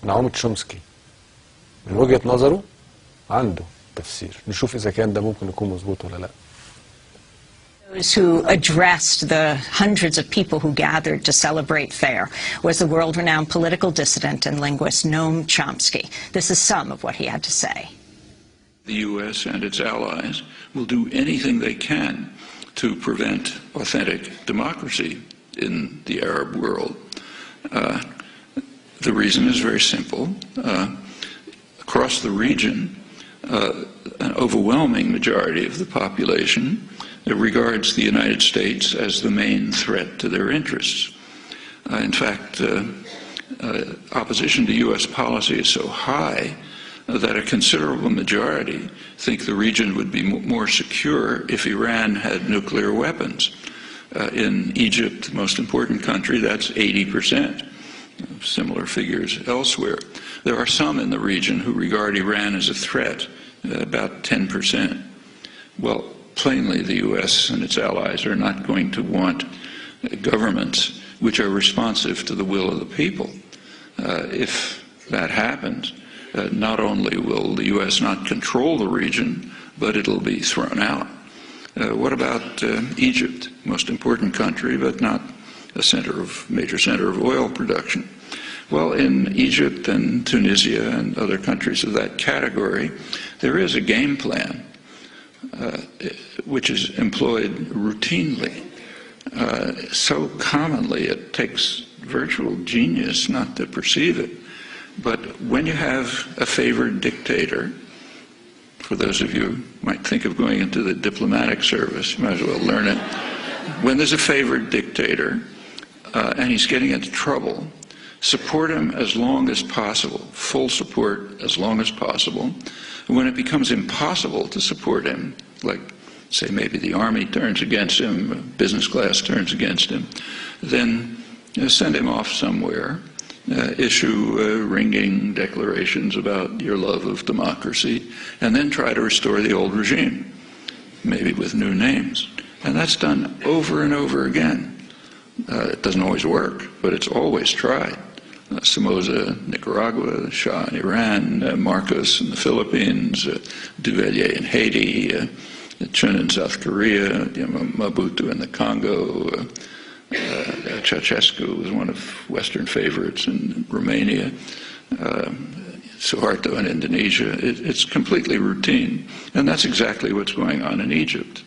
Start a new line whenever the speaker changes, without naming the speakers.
نعومة تشومسكي من وجهة نظره عنده تفسير، نشوف إذا كان ده ممكن يكون مظبوط ولا لا.
Those who addressed the hundreds of people who gathered to celebrate FAIR was the world-renowned political dissident and linguist Noam Chomsky. This is some of what he had to say.
The U.S. and its allies will do anything they can to prevent authentic democracy in the Arab world. The reason is very simple. Across the region, an overwhelming majority of the population regards the United States as the main threat to their interests. In fact, opposition to U.S. policy is so high that a considerable majority think the region would be more secure if Iran had nuclear weapons. In Egypt, the most important country, that's 80%. Similar figures elsewhere. There are some in the region who regard Iran as a threat, about 10%. Well, plainly the U.S. and its allies are not going to want governments which are responsive to the will of the people. If that happens, not only will the U.S. not control the region, but it'll be thrown out. What about Egypt, most important country, but not a major center of oil production? Well, in Egypt and Tunisia and other countries of that category, there is a game plan which is employed routinely, so commonly it takes virtual genius not to perceive it. But when you have a favored dictator, for those of you who might think of going into the diplomatic service, you might as well learn it. When there's a favored dictator and he's getting into trouble, support him as long as possible, full support as long as possible. When it becomes impossible to support him, like say maybe the army turns against him, business class turns against him, then send him off somewhere. Issue ringing declarations about your love of democracy, and then try to restore the old regime, maybe with new names. And that's done over and over again. It doesn't always work, but it's always tried. Somoza, Nicaragua, Shah in Iran, Marcos in the Philippines, Duvalier in Haiti, Chun in South Korea, Mobutu in the Congo, Ceausescu was one of Western favorites in Romania, Suharto in Indonesia. It's completely routine, and that's exactly what's going on in Egypt.